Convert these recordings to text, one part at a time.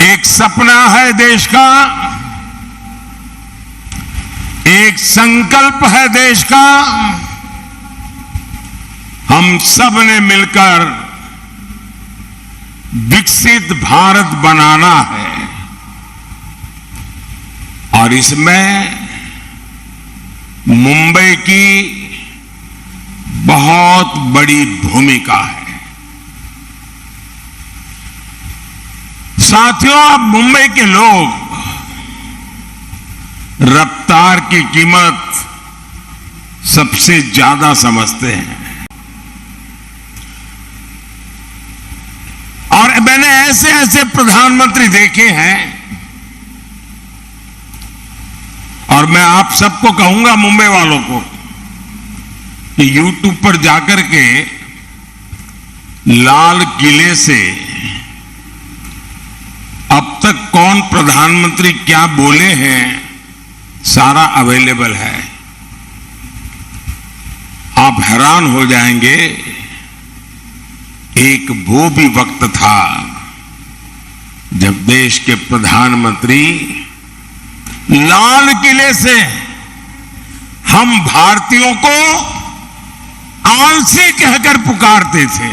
एक सपना है देश का, एक संकल्प है देश का। हम सब ने मिलकर विकसित भारत बनाना है और इसमें मुंबई की बहुत बड़ी भूमिका है। साथियों, अब मुंबई के लोग रफ्तार की कीमत सबसे ज्यादा समझते हैं और मैंने ऐसे ऐसे प्रधानमंत्री देखे हैं और मैं आप सबको कहूंगा, मुंबई वालों को, कि YouTube पर जाकर के लाल किले से अब तक कौन प्रधानमंत्री क्या बोले हैं सारा अवेलेबल है। आप हैरान हो जाएंगे। एक वो भी वक्त था जब देश के प्रधानमंत्री लाल किले से हम भारतीयों को आलसी कहकर पुकारते थे।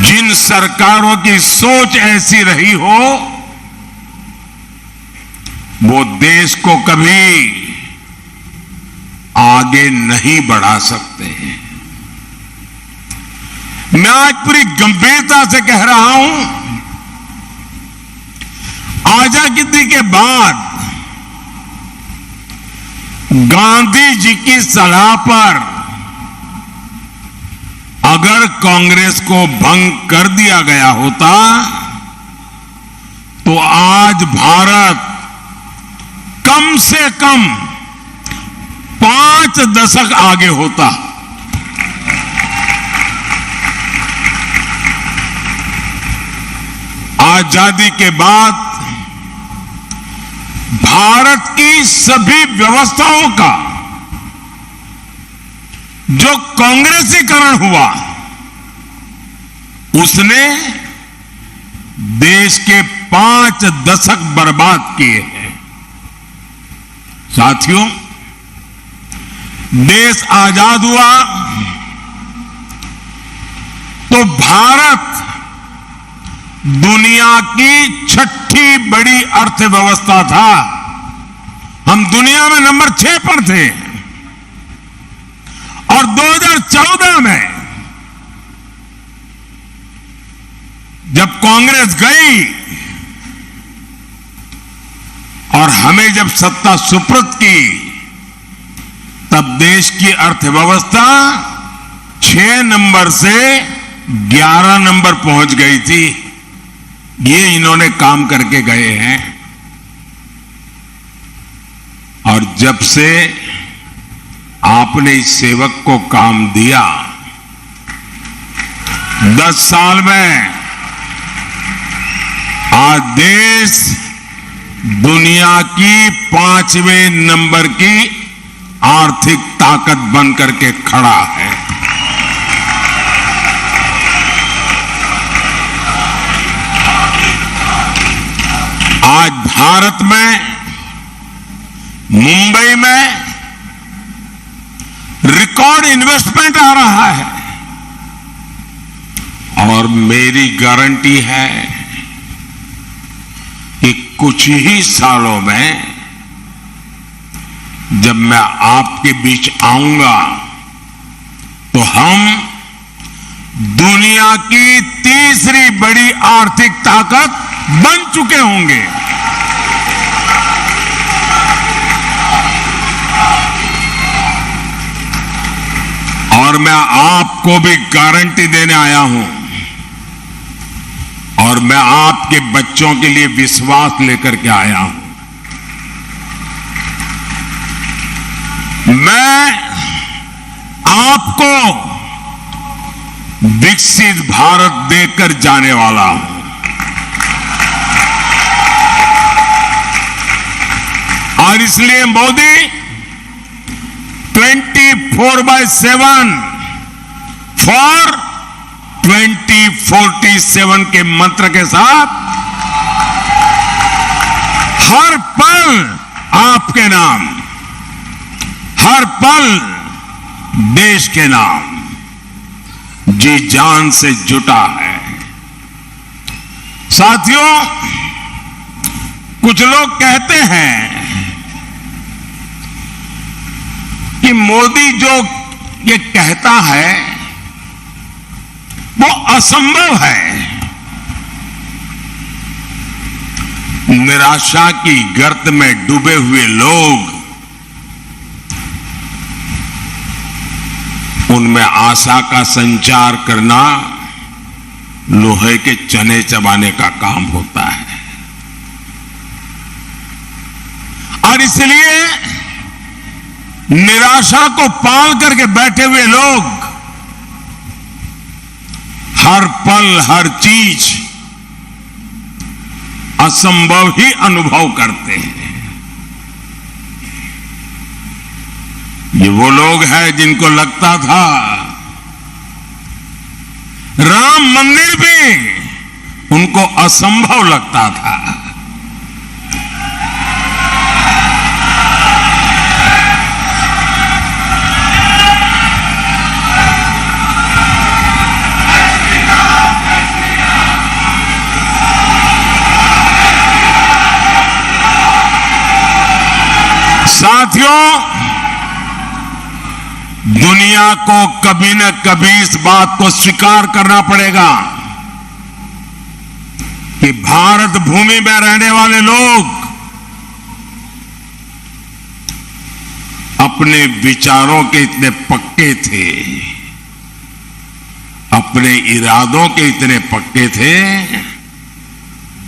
जिन सरकारों की सोच ऐसी रही हो, वो देश को कभी आगे नहीं बढ़ा सकते हैं। मैं आज पूरी गंभीरता से कह रहा हूं, आजादी के बाद गांधी जी की सलाह पर अगर कांग्रेस को भंग कर दिया गया होता तो आज भारत कम से कम 5 दशक आगे होता। आजादी के बाद भारत की सभी व्यवस्थाओं का जो कांग्रेसीकरण हुआ, उसने देश के 5 दशक बर्बाद किए हैं। साथियों, देश आजाद हुआ तो भारत दुनिया की 6ठी बड़ी अर्थव्यवस्था था। हम दुनिया में नंबर 6 पर थे और 2014 में जब कांग्रेस गई और हमें जब सत्ता सुपुर्द की, तब देश की अर्थव्यवस्था 6 नंबर से 11 नंबर पहुंच गई थी। ये इन्होंने काम करके गए हैं और जब से आपने इस सेवक को काम दिया, 10 साल में आज देश दुनिया की 5वें नंबर की आर्थिक ताकत बन करके खड़ा है। आज भारत में, मुंबई में रिकॉर्ड इन्वेस्टमेंट आ रहा है और मेरी गारंटी है कि कुछ ही सालों में जब मैं आपके बीच आऊंगा तो हम दुनिया की तीसरी बड़ी आर्थिक ताकत बन चुके होंगे। और मैं आपको भी गारंटी देने आया हूं और मैं आपके बच्चों के लिए विश्वास लेकर के आया हूं। मैं आपको विकसित भारत देकर जाने वाला हूं। और इसलिए मोदी 24/7 फॉर 2047 के मंत्र के साथ हर पल आपके नाम, हर पल देश के नाम जी जान से जुटा है। साथियों, कुछ लोग कहते हैं कि मोदी जो ये कहता है वो असंभव है। निराशा की गर्त में डूबे हुए लोग उनमें आशा का संचार करना लोहे के चने चबाने का काम होता है। और इसलिए निराशा को पाल करके बैठे हुए लोग हर पल हर चीज असंभव ही अनुभव करते हैं। ये वो लोग हैं जिनको लगता था राम मंदिर भी उनको असंभव लगता था। साथियों, दुनिया को कभी न कभी इस बात को स्वीकार करना पड़ेगा कि भारत भूमि में रहने वाले लोग अपने विचारों के इतने पक्के थे, अपने इरादों के इतने पक्के थे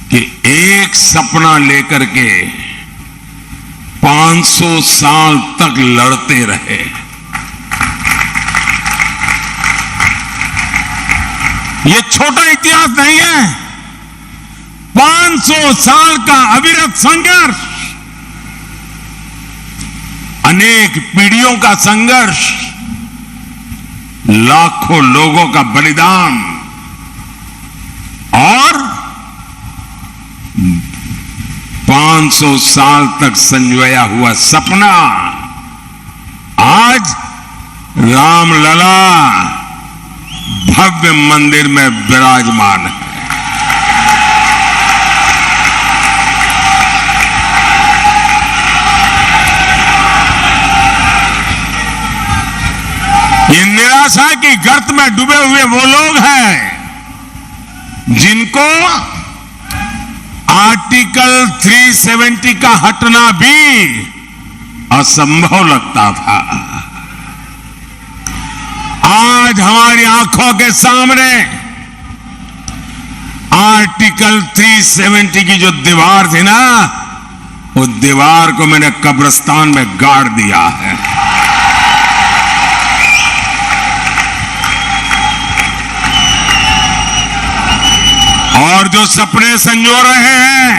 कि एक सपना लेकर के 500 साल तक लड़ते रहे। ये छोटा इतिहास नहीं है। 500 साल का अविरत संघर्ष, अनेक पीढ़ियों का संघर्ष, लाखों लोगों का बलिदान और 500 साल तक संजोया हुआ सपना आज रामलला भव्य मंदिर में विराजमान है। ये निराशा की गर्त में डूबे हुए वो लोग हैं जिनको आर्टिकल 370 का हटना भी असंभव लगता था। आज हमारी आंखों के सामने आर्टिकल 370 की जो दीवार थी ना, उस दीवार को मैंने कब्रिस्तान में गाड़ दिया है। और जो सपने संजो रहे हैं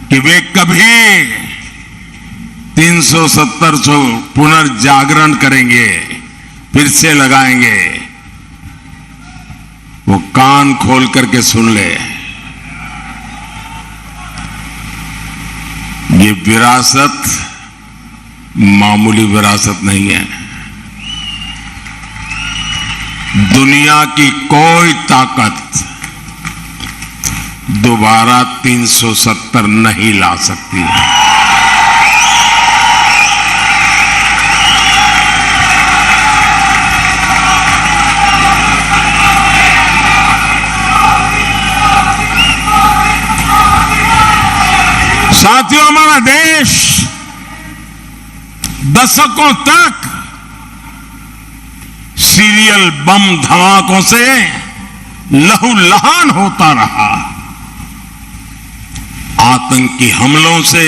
कि वे कभी 370 पुनर्जागरण करेंगे, फिर से लगाएंगे, वो कान खोल करके सुन ले। ये विरासत मामूली विरासत नहीं है। दुनिया की कोई ताकत दोबारा 370 नहीं ला सकती है। साथियों, हमारा देश दशकों तक सीरियल बम धमाकों से लहूलुहान होता रहा। आतंकी हमलों से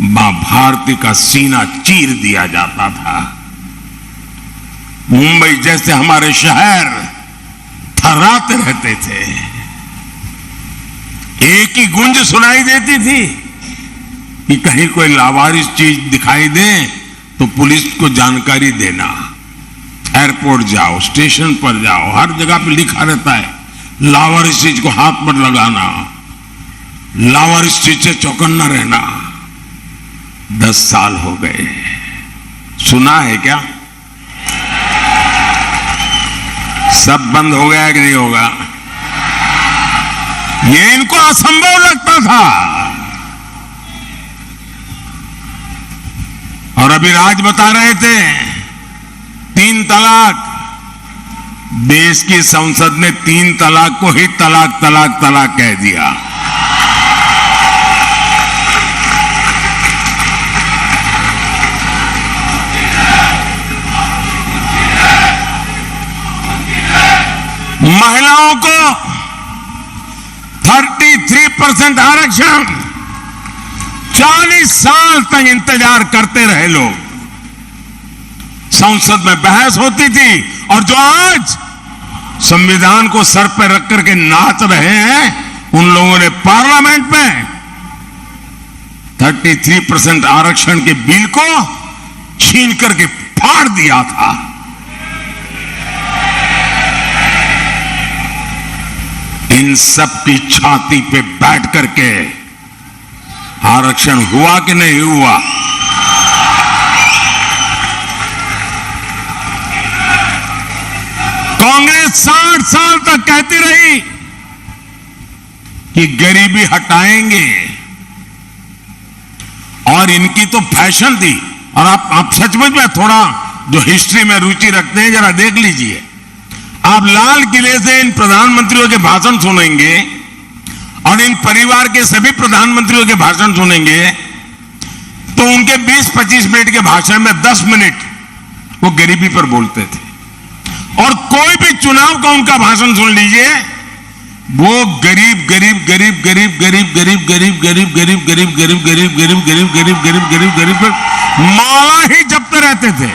मां भारती का सीना चीर दिया जाता था। मुंबई जैसे हमारे शहर थर्राते रहते थे। एक ही गूंज सुनाई देती थी कि कहीं कोई लावारिस चीज दिखाई दे तो पुलिस को जानकारी देना। एयरपोर्ट जाओ, स्टेशन पर जाओ, हर जगह पे लिखा रहता है लावारिस को हाथ पर लगाना, लावारिस से चौकन्ना रहना। 10 साल हो गए, सुना है क्या? सब बंद हो गया कि नहीं होगा? ये इनको असंभव लगता था। और अभी राज बता रहे थे 3 तलाक, देश की संसद ने 3 तलाक को ही तलाक तलाक तलाक कह दिया। महिलाओं को 33% आरक्षण, 40 साल तक इंतजार करते रहे लोग। संसद में बहस होती थी और जो आज संविधान को सर पर रख करके नाच रहे हैं, उन लोगों ने पार्लियामेंट में 33% आरक्षण के बिल को छीन करके फाड़ दिया था। इन सब की छाती पे बैठ करके आरक्षण हुआ कि नहीं हुआ? कांग्रेस 60 साल तक कहती रही कि गरीबी हटाएंगे, और इनकी तो फैशन थी। और आप सचमुच में थोड़ा जो हिस्ट्री में रुचि रखते हैं, जरा देख लीजिए। आप लाल किले से इन प्रधानमंत्रियों के भाषण सुनेंगे और इन परिवार के सभी प्रधानमंत्रियों के भाषण सुनेंगे, तो उनके 20-25 मिनट के भाषण में 10 मिनट वो गरीबी पर बोलते थे। और कोई भी चुनाव का उनका भाषण सुन लीजिए, वो गरीब गरीब गरीब गरीब गरीब गरीब गरीब गरीब गरीब गरीब गरीब गरीब गरीब गरीब गरीब गरीब गरीब गरीब पर माला ही जपते रहते थे।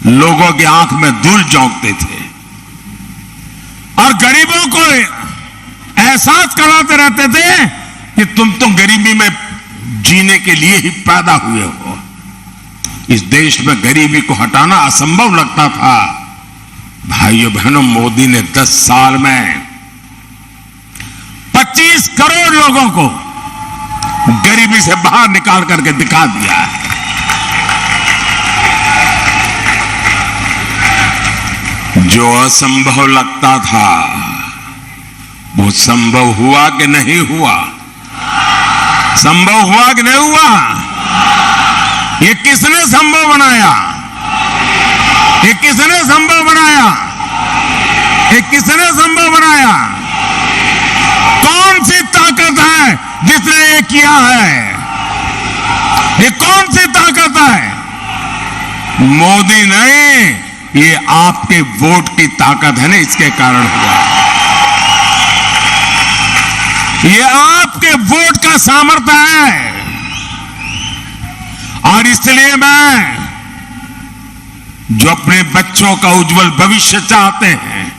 लोगों की आंख में धूल झोंकते थे और गरीबों को एहसास कराते रहते थे कि तुम तो गरीबी में जीने के लिए ही पैदा हुए हो। इस देश में गरीबी को हटाना असंभव लगता था। भाइयों बहनों, मोदी ने 10 साल में 25 करोड़ लोगों को गरीबी से बाहर निकाल करके दिखा दिया है। जो असंभव लगता था वो संभव हुआ कि नहीं हुआ? संभव हुआ कि नहीं हुआ? ये किसने संभव बनाया? ये किसने संभव बनाया? ये किसने संभव बनाया? कौन सी ताकत है जिसने ये किया है? ये कौन सी ताकत है? मोदी नहीं, ये आपके वोट की ताकत है ना, इसके कारण हुआ। ये आपके वोट का सामर्थ्य है। और इसलिए मैं, जो अपने बच्चों का उज्जवल भविष्य चाहते हैं,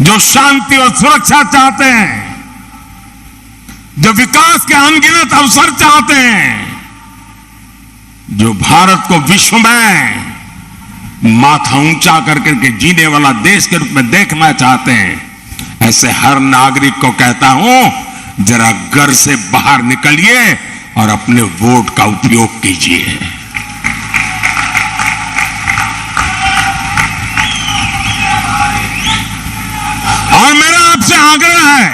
जो शांति और सुरक्षा चाहते हैं, जो विकास के अनगिनत अवसर चाहते हैं, जो भारत को विश्व में माथा ऊंचा करके जीने वाला देश के रूप में देखना चाहते हैं, ऐसे हर नागरिक को कहता हूं, जरा घर से बाहर निकलिए और अपने वोट का उपयोग कीजिए। और मेरा आपसे आग्रह है,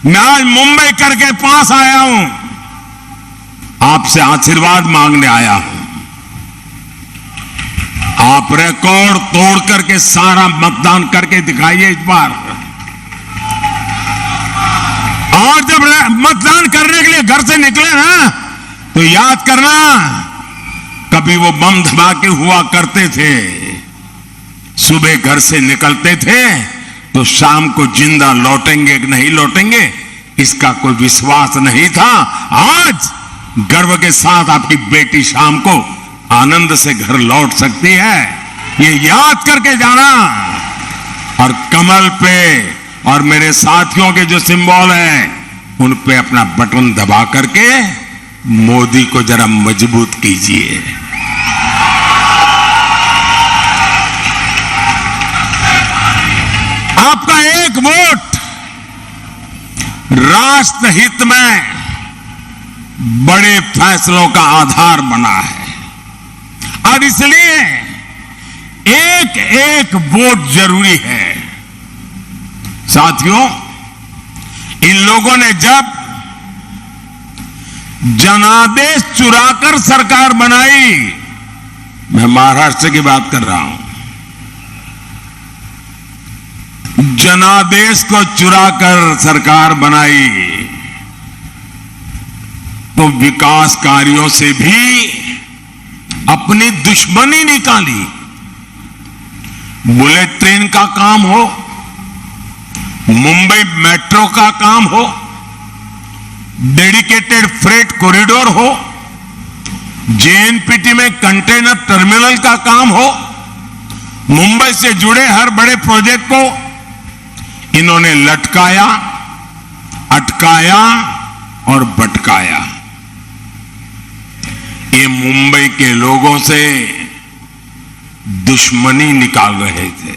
मैं आज मुंबई करके पास आया हूं, आपसे आशीर्वाद मांगने आया हूं। आप रिकॉर्ड तोड़ करके सारा मतदान करके दिखाइए इस बार। और जब मतदान करने के लिए घर से निकले ना, तो याद करना, कभी वो बम धमाके हुआ करते थे, सुबह घर से निकलते थे तो शाम को जिंदा लौटेंगे कि नहीं लौटेंगे इसका कोई विश्वास नहीं था। आज गर्व के साथ आपकी बेटी शाम को आनंद से घर लौट सकती है, ये याद करके जाना। और कमल पे और मेरे साथियों के जो सिंबल हैं, उन पे अपना बटन दबा करके मोदी को जरा मजबूत कीजिए। वोट राष्ट्र हित में बड़े फैसलों का आधार बना है और इसलिए एक एक वोट जरूरी है। साथियों, इन लोगों ने जब जनादेश चुराकर सरकार बनाई, मैं महाराष्ट्र की बात कर रहा हूं, जनादेश को चुराकर सरकार बनाई तो विकास कार्यों से भी अपनी दुश्मनी निकाली। बुलेट ट्रेन का काम हो, मुंबई मेट्रो का काम हो, डेडिकेटेड फ्रेट कॉरिडोर हो, जेएनपीटी में कंटेनर टर्मिनल का काम हो, मुंबई से जुड़े हर बड़े प्रोजेक्ट को इन्होंने लटकाया, अटकाया और भटकाया। ये मुंबई के लोगों से दुश्मनी निकाल रहे थे।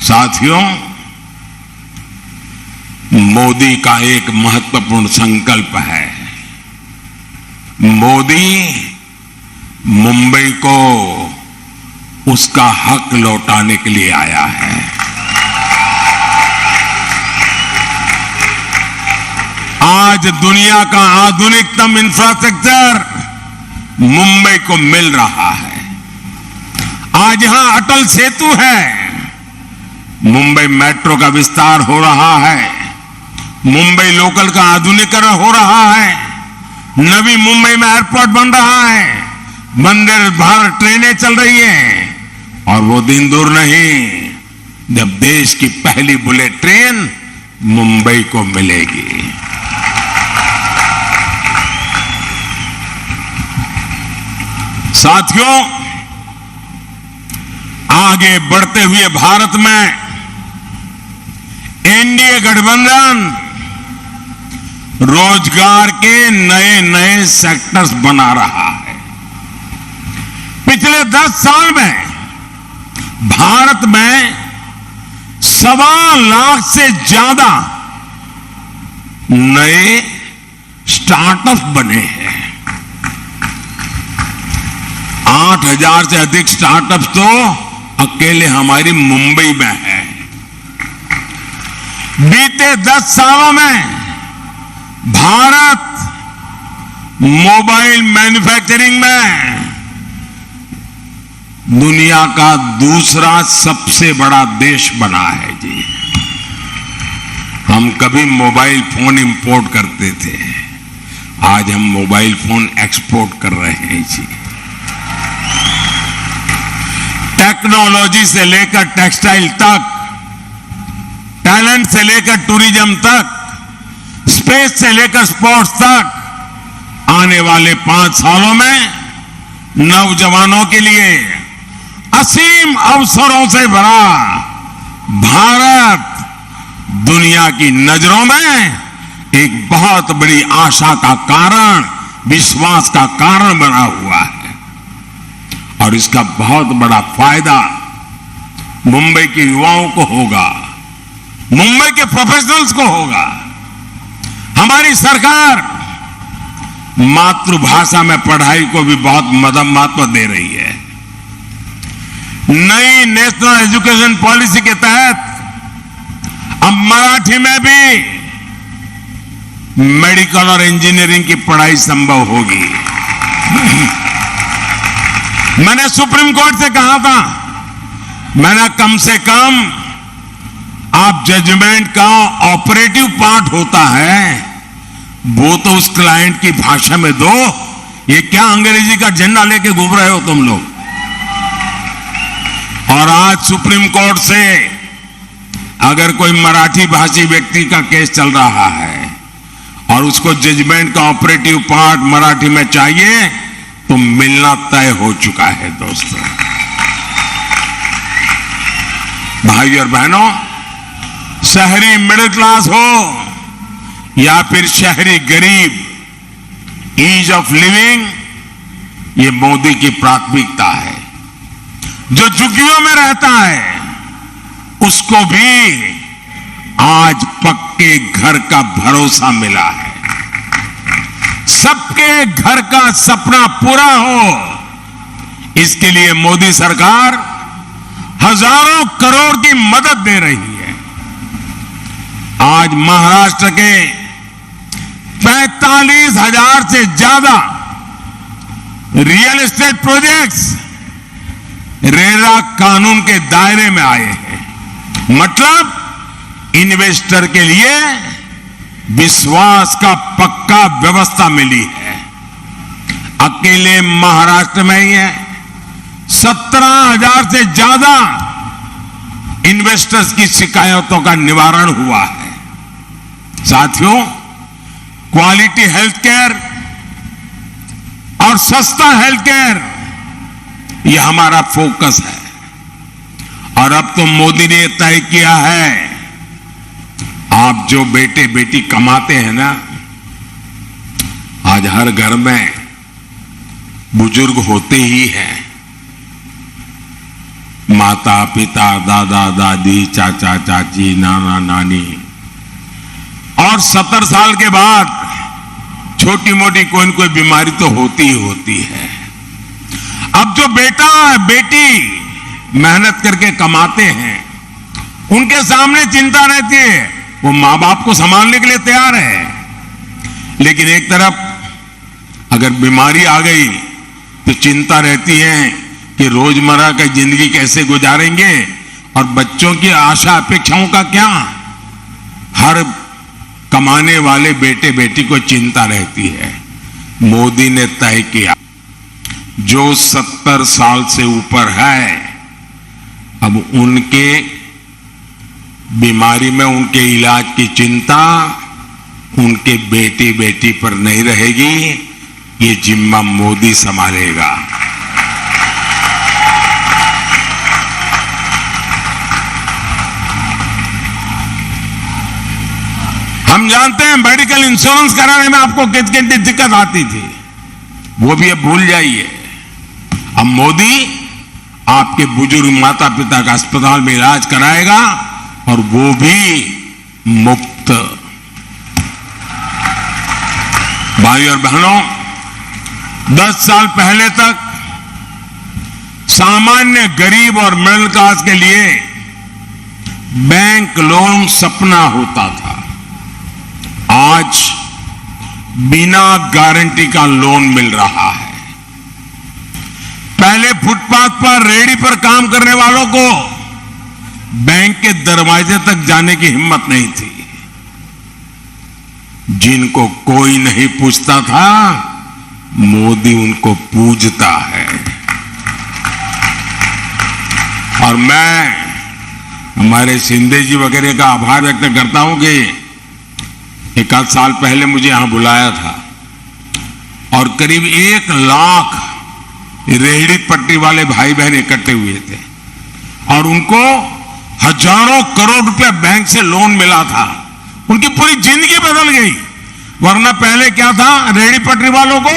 साथियों, मोदी का एक महत्वपूर्ण संकल्प है। मोदी मुंबई को उसका हक लौटाने के लिए आया है। आज दुनिया का आधुनिकतम इंफ्रास्ट्रक्चर मुंबई को मिल रहा है। आज यहां अटल सेतु है, मुंबई मेट्रो का विस्तार हो रहा है, मुंबई लोकल का आधुनिकीकरण हो रहा है, नवी मुंबई में एयरपोर्ट बन रहा है, वंदे भारत ट्रेनें चल रही हैं और वो दिन दूर नहीं जब देश की पहली बुलेट ट्रेन मुंबई को मिलेगी। साथियों, आगे बढ़ते हुए भारत में एनडीए गठबंधन रोजगार के नए नए सेक्टर्स बना रहा है। पिछले 10 साल में भारत में 1.25 लाख से ज्यादा नए स्टार्टअप बने हैं। 8,000 से अधिक स्टार्टअप्स तो अकेले हमारी मुंबई में है। बीते 10 सालों में भारत मोबाइल मैन्युफैक्चरिंग में दुनिया का दूसरा सबसे बड़ा देश बना है जी। हम कभी मोबाइल फोन इंपोर्ट करते थे, आज हम मोबाइल फोन एक्सपोर्ट कर रहे हैं जी। टेक्नोलॉजी से लेकर टेक्सटाइल तक, टैलेंट से लेकर टूरिज्म तक, स्पेस से लेकर स्पोर्ट्स तक, आने वाले 5 सालों में नौजवानों के लिए असीम अवसरों से भरा भारत दुनिया की नजरों में एक बहुत बड़ी आशा का कारण, विश्वास का कारण बना हुआ है और इसका बहुत बड़ा फायदा मुंबई के युवाओं को होगा, मुंबई के प्रोफेशनल्स को होगा। हमारी सरकार मातृभाषा में पढ़ाई को भी बहुत महत्व दे रही है। नई नेशनल एजुकेशन पॉलिसी के तहत अब मराठी में भी मेडिकल और इंजीनियरिंग की पढ़ाई संभव होगी। मैंने सुप्रीम कोर्ट से कहा था, मैंने कम से कम आप जजमेंट का ऑपरेटिव पार्ट होता है वो तो उस क्लाइंट की भाषा में दो। ये क्या अंग्रेजी का झंडा लेके घूम रहे हो तुम लोग। और आज सुप्रीम कोर्ट से अगर कोई मराठी भाषी व्यक्ति का केस चल रहा है और उसको जजमेंट का ऑपरेटिव पार्ट मराठी में चाहिए तो मिलना तय हो चुका है। दोस्तों, भाई और बहनों, शहरी मिडिल क्लास हो या फिर शहरी गरीब, ईज ऑफ लिविंग ये मोदी की प्राथमिकता है। जो झुग्गियों में रहता है उसको भी आज पक्के घर का भरोसा मिला है। सबके घर का सपना पूरा हो, इसके लिए मोदी सरकार हजारों करोड़ की मदद दे रही है। आज महाराष्ट्र के 45,000 से ज्यादा रियल एस्टेट प्रोजेक्ट्स रेरा कानून के दायरे में आए हैं। मतलब इन्वेस्टर के लिए विश्वास का पक्का व्यवस्था मिली है। अकेले महाराष्ट्र में ही है 17,000 से ज्यादा इन्वेस्टर्स की शिकायतों का निवारण हुआ है। साथियों, क्वालिटी हेल्थ केयर और सस्ता हेल्थ केयर, यह हमारा फोकस है। और अब तो मोदी ने तय किया है, आप जो बेटे बेटी कमाते हैं ना, आज हर घर में बुजुर्ग होते ही हैं। माता पिता, दादा दादी, चाचा चाची, नाना नानी, और 70 साल के बाद छोटी मोटी कोई न कोई बीमारी तो होती ही होती है। अब जो बेटा बेटी मेहनत करके कमाते हैं, उनके सामने चिंता रहती है, वो मां बाप को संभालने के लिए तैयार है। लेकिन एक तरफ अगर बीमारी आ गई तो चिंता रहती है कि रोजमर्रा की जिंदगी कैसे गुजारेंगे और बच्चों की आशा अपेक्षाओं का क्या। हर कमाने वाले बेटे बेटी को चिंता रहती है। मोदी ने तय किया, जो 70 साल से ऊपर है, अब उनके बीमारी में उनके इलाज की चिंता उनके बेटी बेटी पर नहीं रहेगी। ये जिम्मा मोदी संभालेगा। हम जानते हैं मेडिकल इंश्योरेंस कराने में आपको कितनी दिक्कत आती थी, वो भी अब भूल जाइए। अब मोदी आपके बुजुर्ग माता पिता का अस्पताल में इलाज कराएगा, और वो भी मुफ्त। भाई और बहनों, 10 साल पहले तक सामान्य गरीब और मिडिल क्लास के लिए बैंक लोन सपना होता था। आज बिना गारंटी का लोन मिल रहा है। पहले फुटपाथ पर रेहड़ी पर काम करने वालों को बैंक के दरवाजे तक जाने की हिम्मत नहीं थी। जिनको कोई नहीं पूछता था, मोदी उनको पूजता है। और मैं हमारे शिंदे जी वगैरह का आभार व्यक्त करता हूं कि 1 आध साल पहले मुझे यहां बुलाया था और करीब 1 लाख रेहड़ी पट्टी वाले भाई बहन इकट्ठे हुए थे और उनको हजारों करोड़ रुपए बैंक से लोन मिला था। उनकी पूरी जिंदगी बदल गई। वरना पहले क्या था, रेहड़ी पटरी वालों को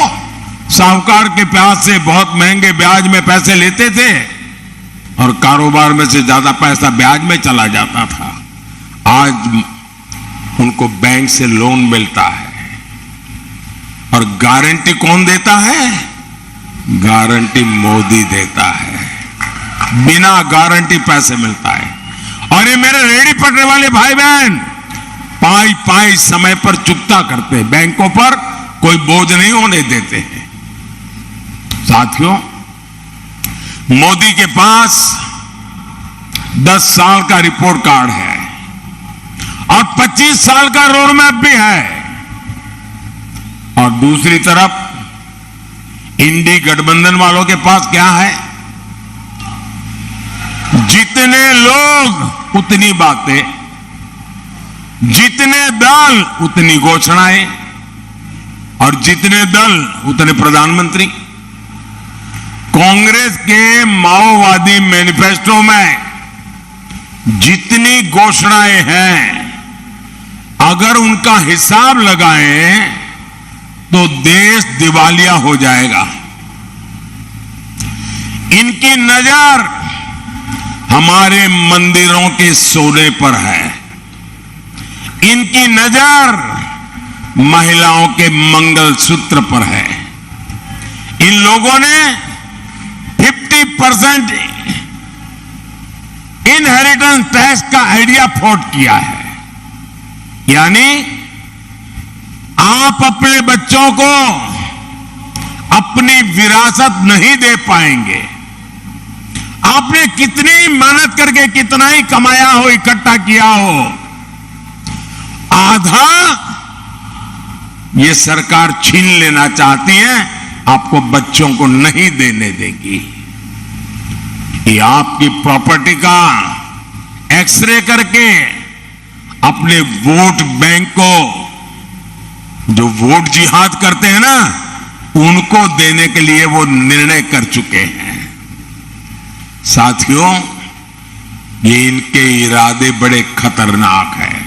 साहूकार के प्याज से बहुत महंगे ब्याज में पैसे लेते थे और कारोबार में से ज्यादा पैसा ब्याज में चला जाता था। आज उनको बैंक से लोन मिलता है। और गारंटी कौन देता है? गारंटी मोदी देता है। बिना गारंटी पैसे मिलता है। और ये मेरे रेहड़ी पटने वाले भाई बहन पाई पाई समय पर चुकता करते हैं, बैंकों पर कोई बोझ नहीं होने देते हैं। साथियों, मोदी के पास 10 साल का रिपोर्ट कार्ड है और 25 साल का रोड मैप भी है। और दूसरी तरफ इंडी गठबंधन वालों के पास क्या है? जितने लोग उतनी बातें, जितने दल उतनी घोषणाएं, और जितने दल उतने प्रधानमंत्री। कांग्रेस के माओवादी मैनिफेस्टो में जितनी घोषणाएं हैं, अगर उनका हिसाब लगाएं तो देश दिवालिया हो जाएगा। इनकी नजर हमारे मंदिरों के सोने पर है। इनकी नजर महिलाओं के मंगलसूत्र पर है। इन लोगों ने 50% इनहेरिटेंस टैक्स का आइडिया फ्लोट किया है, यानी आप अपने बच्चों को अपनी विरासत नहीं दे पाएंगे। आपने कितनी मेहनत करके कितना ही कमाया हो, इकट्ठा किया हो, आधा ये सरकार छीन लेना चाहती है, आपको बच्चों को नहीं देने देगी। ये आपकी प्रॉपर्टी का एक्सरे करके अपने वोट बैंक को, जो वोट जिहाद करते हैं ना, उनको देने के लिए वो निर्णय कर चुके हैं। साथियों, ये इनके इरादे बड़े खतरनाक हैं।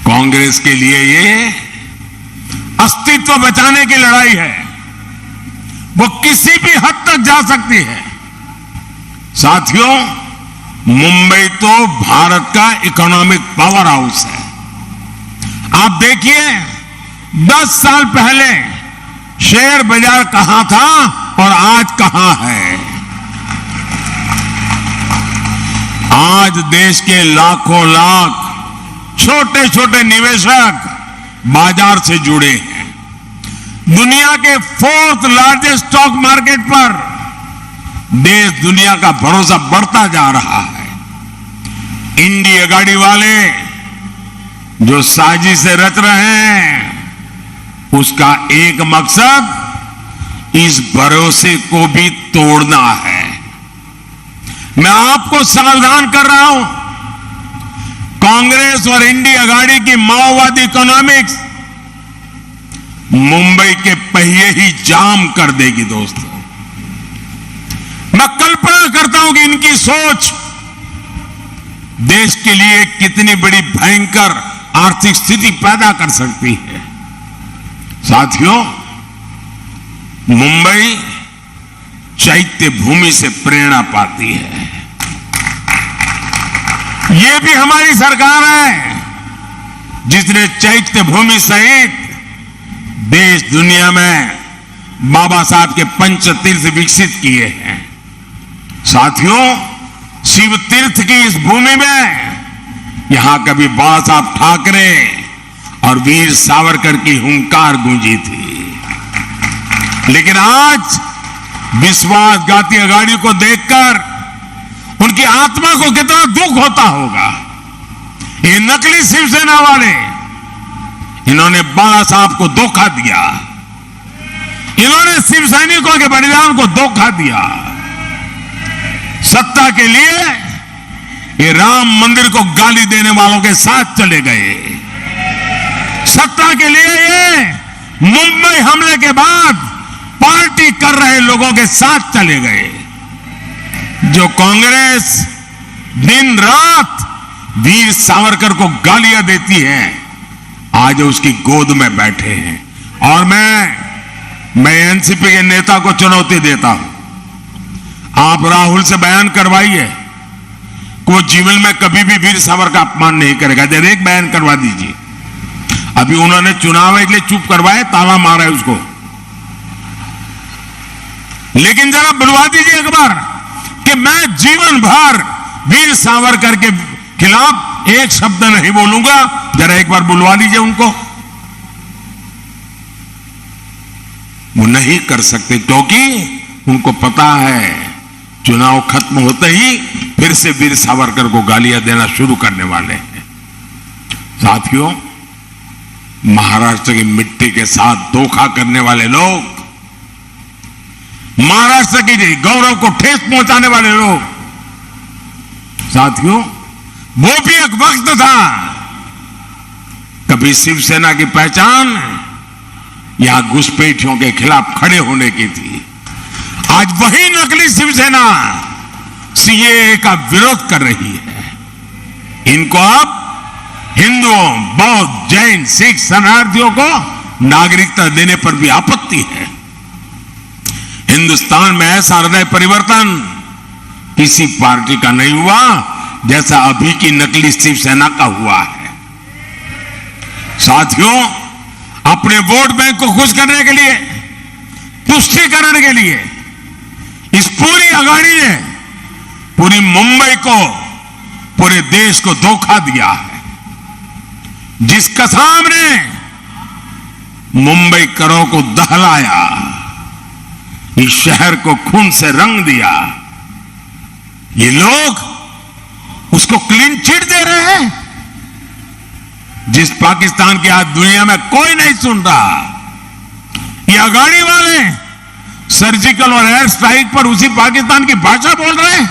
कांग्रेस के लिए ये अस्तित्व बचाने की लड़ाई है, वो किसी भी हद तक जा सकती है। साथियों, मुंबई तो भारत का इकोनॉमिक पावर हाउस है। आप देखिए 10 साल पहले शेयर बाजार कहां था और आज कहां है। आज देश के लाखों लाख छोटे छोटे निवेशक बाजार से जुड़े हैं। दुनिया के 4th लार्जेस्ट स्टॉक मार्केट पर देश दुनिया का भरोसा बढ़ता जा रहा है। इंडिया गाड़ी वाले जो साजिश से रच रहे हैं, उसका एक मकसद इस भरोसे को भी तोड़ना है। मैं आपको सावधान कर रहा हूं, कांग्रेस और इंडिया गाड़ी की माओवादी इकोनॉमिक्स मुंबई के पहिए ही जाम कर देगी। दोस्तों, मैं कल्पना करता हूं कि इनकी सोच देश के लिए कितनी बड़ी भयंकर आर्थिक स्थिति पैदा कर सकती है। साथियों, मुंबई चैत्य भूमि से प्रेरणा पाती है। ये भी हमारी सरकार है जिसने चैत्य भूमि सहित देश दुनिया में बाबा साहब के पंच तीर्थ विकसित किए हैं। साथियों, शिव तीर्थ की इस भूमि में यहां कभी बाबा साहब ठाकरे और वीर सावरकर की हुंकार गूंजी थी, लेकिन आज विश्वासघाती अगाड़ी को देखकर उनकी आत्मा को कितना दुख होता होगा। ये नकली शिवसेना वाले, इन्होंने बाबा साहब को धोखा दिया, इन्होंने शिव सैनिकों के बलिदान को धोखा दिया। सत्ता के लिए ये राम मंदिर को गाली देने वालों के साथ चले गए। सत्ता के लिए ये मुंबई हमले के बाद पार्टी कर रहे लोगों के साथ चले गए। जो कांग्रेस दिन रात वीर सावरकर को गालियां देती है, आज उसकी गोद में बैठे हैं। और मैं एनसीपी के नेता को चुनौती देता हूं, आप राहुल से बयान करवाइए कि वो जीवन में कभी भी वीर सावरकर का अपमान नहीं करेगा। जरा एक बयान करवा दीजिए। अभी उन्होंने चुनाव के लिए चुप करवाए, ताला मारा है उसको, लेकिन जरा बुलवा दीजिए एक बार कि मैं जीवन भर वीर सावरकर के खिलाफ एक शब्द नहीं बोलूंगा। जरा एक बार बुलवा लीजिए उनको। वो नहीं कर सकते क्योंकि उनको पता है चुनाव खत्म होते ही फिर से वीर सावरकर को गालियां देना शुरू करने वाले हैं। साथियों, महाराष्ट्र की मिट्टी के साथ धोखा करने वाले लोग, महाराष्ट्र की गौरव को ठेस पहुंचाने वाले लोग, साथियों, वो भी एक वक्त था कभी शिवसेना की पहचान यहां घुसपैठियों के खिलाफ खड़े होने की थी। आज वही नकली शिवसेना सीएए का विरोध कर रही है। इनको अब हिंदुओं, बौद्ध, जैन, सिख शरणार्थियों को नागरिकता देने पर भी आपत्ति है। हिंदुस्तान में ऐसा हृदय परिवर्तन किसी पार्टी का नहीं हुआ जैसा अभी की नकली शिवसेना का हुआ है। साथियों, अपने वोट बैंक को खुश करने के लिए, तुष्टीकरण के लिए इस पूरी अघाड़ी ने पूरी मुंबई को, पूरे देश को धोखा दिया है। जिस कसाम ने मुंबई करों को दहलाया, इस शहर को खून से रंग दिया, ये लोग उसको क्लीन चिट दे रहे हैं। जिस पाकिस्तान की आज दुनिया में कोई नहीं सुन रहा, ये अघाड़ी वाले सर्जिकल और एयर स्ट्राइक पर उसी पाकिस्तान की भाषा बोल रहे हैं।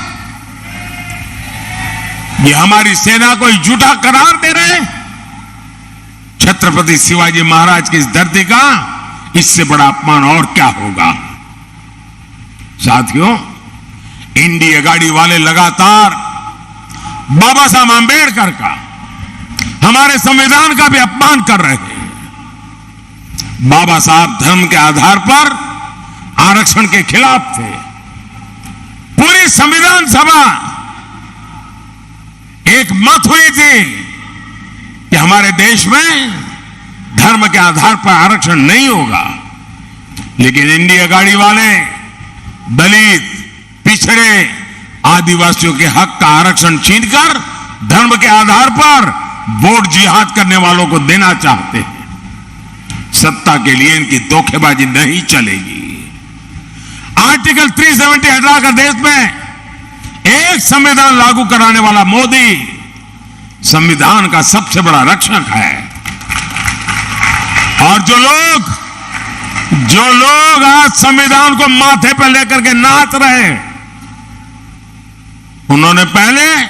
ये हमारी सेना को झूठा करार दे रहे हैं। छत्रपति शिवाजी महाराज की इस धरती का इससे बड़ा अपमान और क्या होगा। साथियों, इंडी अघाड़ी वाले लगातार बाबा साहब आंबेडकर का, हमारे संविधान का भी अपमान कर रहे हैं। बाबा साहब धर्म के आधार पर आरक्षण के खिलाफ थे। पूरी संविधान सभा एक मत हुई थी कि हमारे देश में धर्म के आधार पर आरक्षण नहीं होगा, लेकिन इंडिया अघाड़ी वाले दलित, पिछड़े, आदिवासियों के हक का आरक्षण छीनकर धर्म के आधार पर वोट जिहाद करने वालों को देना चाहते हैं। सत्ता के लिए इनकी धोखेबाजी नहीं चलेगी। आर्टिकल 370 हटाकर देश में एक संविधान लागू कराने वाला मोदी संविधान का सबसे बड़ा रक्षक है। और जो लोग आज संविधान को माथे पर लेकर के नाच रहे हैं, उन्होंने पहले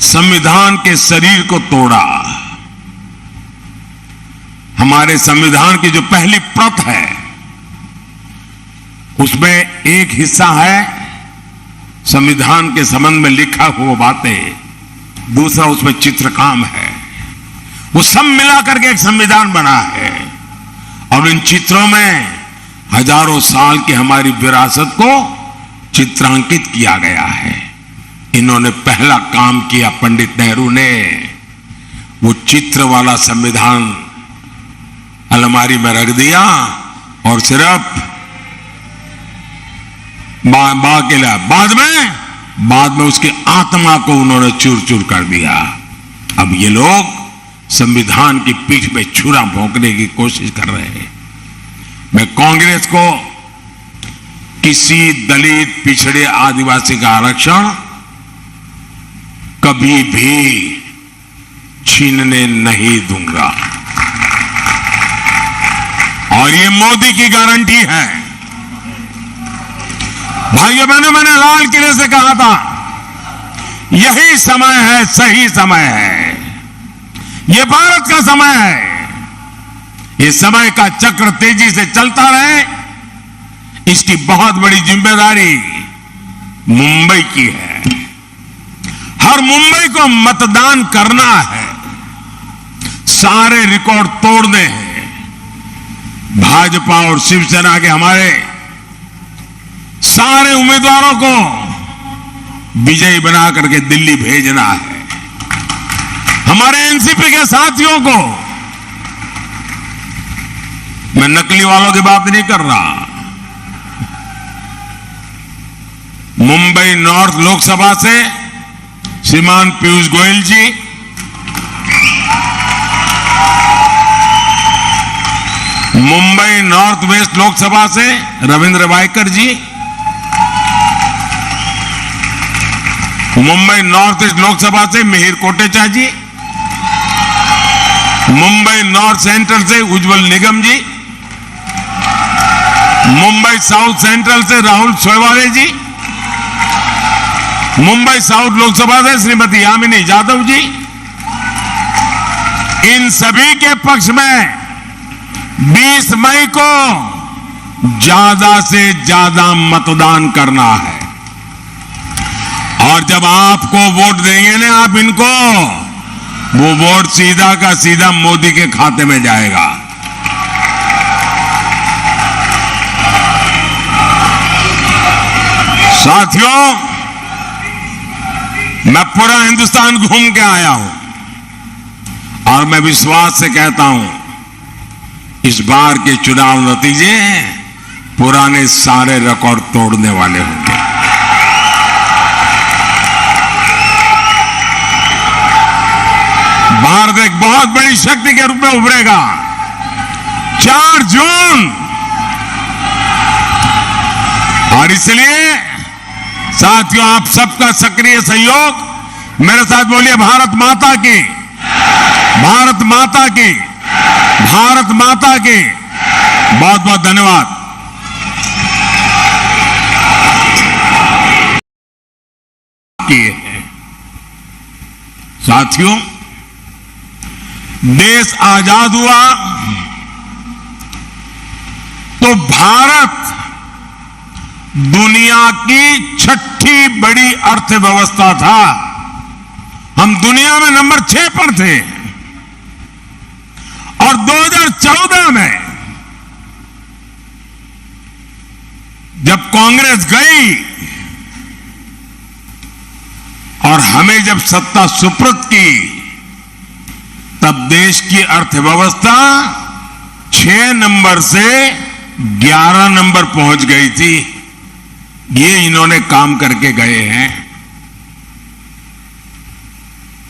संविधान के शरीर को तोड़ा। हमारे संविधान की जो पहली प्रत है, उसमें एक हिस्सा है संविधान के संबंध में लिखा हुआ बातें, दूसरा उसमें चित्रकाम है। वो सब मिला करके एक संविधान बना है। और इन चित्रों में हजारों साल की हमारी विरासत को चित्रांकित किया गया है। इन्होंने पहला काम किया, पंडित नेहरू ने वो चित्र वाला संविधान अलमारी में रख दिया और सिर्फ बाद में उसकी आत्मा को उन्होंने चूर चूर कर दिया। अब ये लोग संविधान की पीठ पे छुरा भोंकने की कोशिश कर रहे हैं। मैं कांग्रेस को किसी दलित, पिछड़े, आदिवासी का आरक्षण कभी भी छीनने नहीं दूंगा। और ये मोदी की गारंटी है। भाइयों बहनों, मैंने लाल किले से कहा था, यही समय है, सही समय है, ये भारत का समय है। ये समय का चक्र तेजी से चलता रहे, इसकी बहुत बड़ी जिम्मेदारी मुंबई की है। हर मुंबई को मतदान करना है, सारे रिकॉर्ड तोड़ने हैं। भाजपा और शिवसेना के हमारे सारे उम्मीदवारों को विजयी बना करके दिल्ली भेजना है। हमारे एनसीपी के साथियों को, मैं नकली वालों की बात नहीं कर रहा, मुंबई नॉर्थ लोकसभा से श्रीमान पीयूष गोयल जी, मुंबई नॉर्थ वेस्ट लोकसभा से रविंद्र वायकर जी, मुंबई नॉर्थ ईस्ट लोकसभा से मिहिर कोटेचा जी, मुंबई नॉर्थ सेंट्रल से उज्जवल निगम जी, मुंबई साउथ सेंट्रल से राहुल सोयवाले जी, मुंबई साउथ लोकसभा से श्रीमती यामिनी यादव जी। इन सभी के पक्ष में 20 मई को ज्यादा से ज्यादा मतदान करना है। और जब आपको वोट देंगे ना आप इनको, वो वोट सीधा का सीधा मोदी के खाते में जाएगा। साथियों, मैं पूरा हिंदुस्तान घूम के आया हूं और मैं विश्वास से कहता हूं, इस बार के चुनाव नतीजे पुराने सारे रिकॉर्ड तोड़ने वाले होंगे। भारत एक बहुत बड़ी शक्ति के रूप में उभरेगा। 4 जून, और इसलिए साथियों, आप सबका सक्रिय सहयोग। मेरे साथ बोलिए, भारत माता की, भारत माता की, भारत माता की। बहुत बहुत धन्यवाद। साथियों, देश आजाद हुआ तो भारत दुनिया की 6ठी बड़ी अर्थव्यवस्था था। हम दुनिया में नंबर 6 पर थे। और 2014 में जब कांग्रेस गई और हमें जब सत्ता सुपुर्द की, तब देश की अर्थव्यवस्था 6 नंबर से 11 नंबर पहुंच गई थी। ये इन्होंने काम करके गए हैं।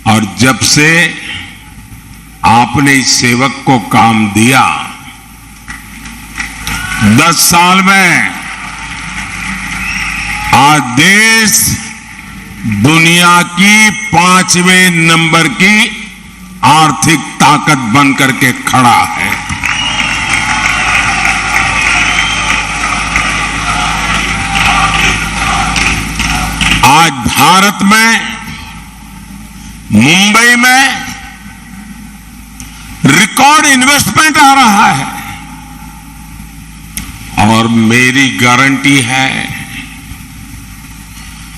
और जब से आपने इस सेवक को काम दिया, 10 साल में आज देश दुनिया की 5वें नंबर की आर्थिक ताकत बनकर के खड़ा है। आज भारत में, मुंबई में रिकॉर्ड इन्वेस्टमेंट आ रहा है। और मेरी गारंटी है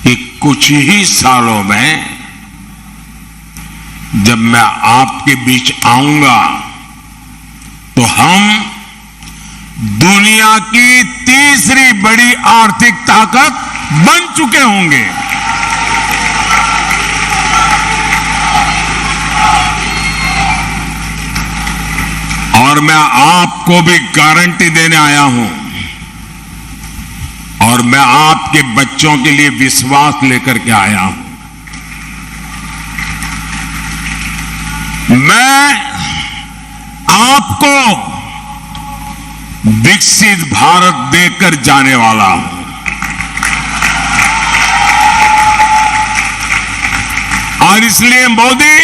कि कुछ ही सालों में जब मैं आपके बीच आऊंगा तो हम दुनिया की 3री बड़ी आर्थिक ताकत बन चुके होंगे। और मैं आपको भी गारंटी देने आया हूं, और मैं आपके बच्चों के लिए विश्वास लेकर के आया हूं। मैं आपको विकसित भारत देकर जाने वाला हूं। और इसलिए मोदी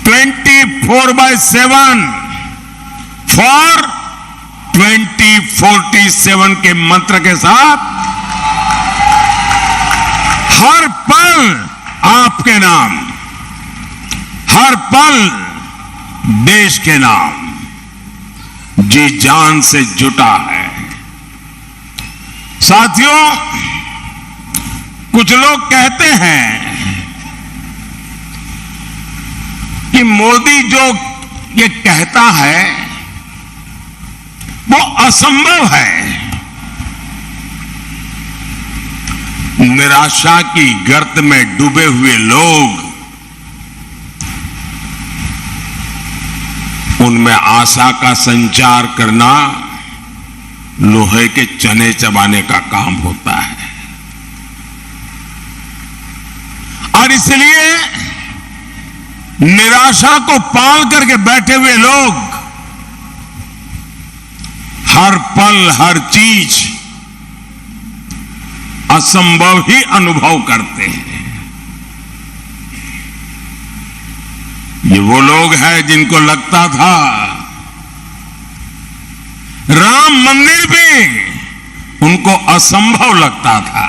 24/7 फॉर 2047 के मंत्र के साथ हर पल आपके नाम, हर पल देश के नाम जी जान से जुटा है। साथियों, कुछ लोग कहते हैं कि मोदी जो ये कहता है वो असंभव है। निराशा की गर्त में डूबे हुए लोग, उनमें आशा का संचार करना लोहे के चने चबाने का काम होता है। और इसलिए निराशा को पाल करके बैठे हुए लोग हर पल, हर चीज असंभव ही अनुभव करते हैं। ये वो लोग हैं जिनको लगता था राम मंदिर भी उनको असंभव लगता था।